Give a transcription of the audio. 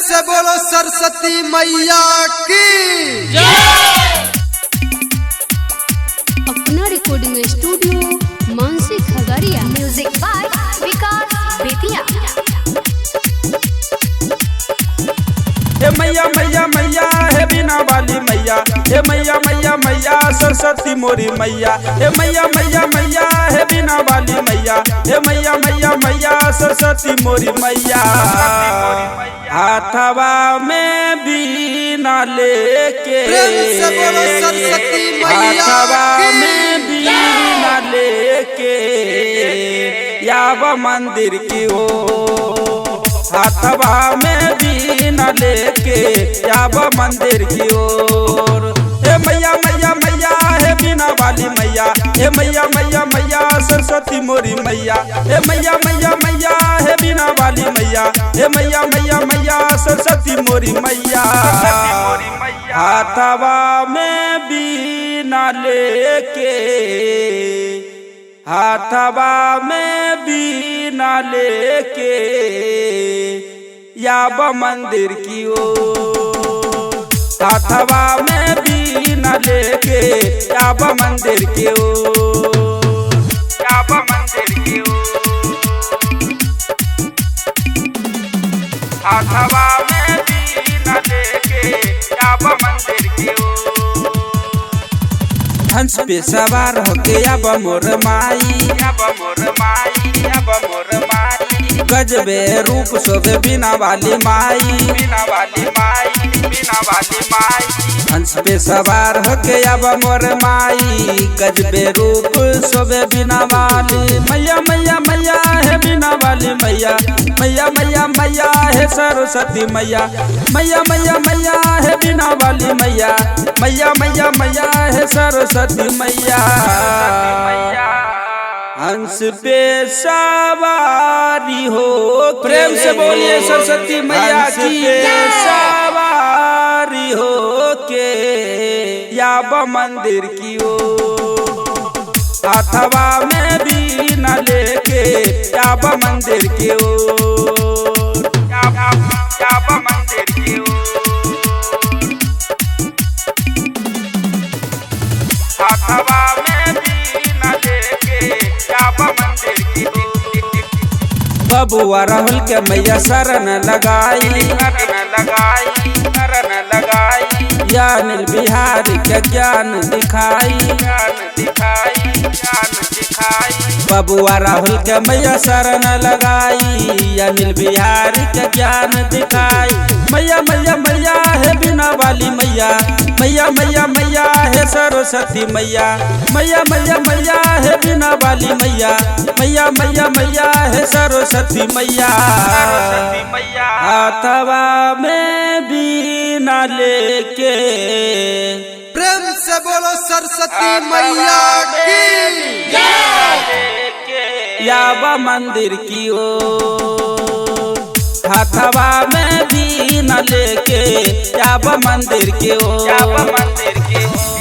से बोलो सरस्वती मैया की जय। अपना recording studio Mansi Khagaria. Music by Vikas Bettiah. हे मैया मैया मैया हे बिना वाली मैया, हे मैया मैया मैया सरस्वती मोरी मैया, हे मैया मैया मैया हे बिना वाली मैया, हे मैया मैया मैया सरस्वती मोरी मैया। हाथवा में बीना लेके, हाथवा में बीना लेके याव मंदिर की ओर, हाथवा में बीना लेके याव मंदिर की ओर। हे मैया मैया मैया हे बिना वाली मैया, हे मैया मैया मैया सरस्वती मोरी मैया, हे मैया मैया मैया हे बिना वाली मैया, हे मैया मैया मैया सरस्वती मोरी मैया। हाथवा में बीना लेके, हाथवा में बीना लेके याव मंदिर की ओर, हाथवा में बीना लेके याव मंदिर की ओर, याव मंदिर की ओर। हाथवा में बीना लेके याव मंदिर की ओर। हंस पे सवार होके अब मोर माई, अब मोर माई, अब मोर माई, गजबे रूप शोभे बिना वाली माई, बिना वाली माई, बिना वाली माई। हंस पे सवार होके अब मोर माई, गजबे रूप शोभे बिना वाली मैया मैया मैया है बिना वाली मैया, मैया मैया मैया है सरस्वती मैया, मैया मैया मैया है बिना वाली मैया, मैया मैया मैया है सरस्वती मैया। हंस पे सवारी हो, प्रेम से बोलिए सरस्वती मैया की। सवारी हो के याव मंदिर की ओर, हाथवा में बीना लेके याव मंदिर की ओर, याव मंदिर की ओर। हाथवा में बीना लेके याव मंदिर की ओर। बबुआ राहुल के मैया शरण लगाई, शरण लगाई, शरण लगाई, ज्ञान बिहारी के ज्ञान दिखाई, ज्ञान दिखाई, ज्ञान दिखाई। बबुआ राहुल के मैया शरण लगाई, अनिल बिहारी के ज्ञान दिखाई। मैया मैया मैया है बिना वाली मैया, मैया मैया मैया है सरस्वती मैया, मैया मैया मैया है बिना वाली मैया, मैया मैया मैया है सरस्वती मैया। हाथवा में बीना लेके, प्रेम से बोलो सरस्वती मैया की याव मंदिर की ओर, हाथवा में बीना लेके याव मंदिर की ओर, याव मंदिर की ओर।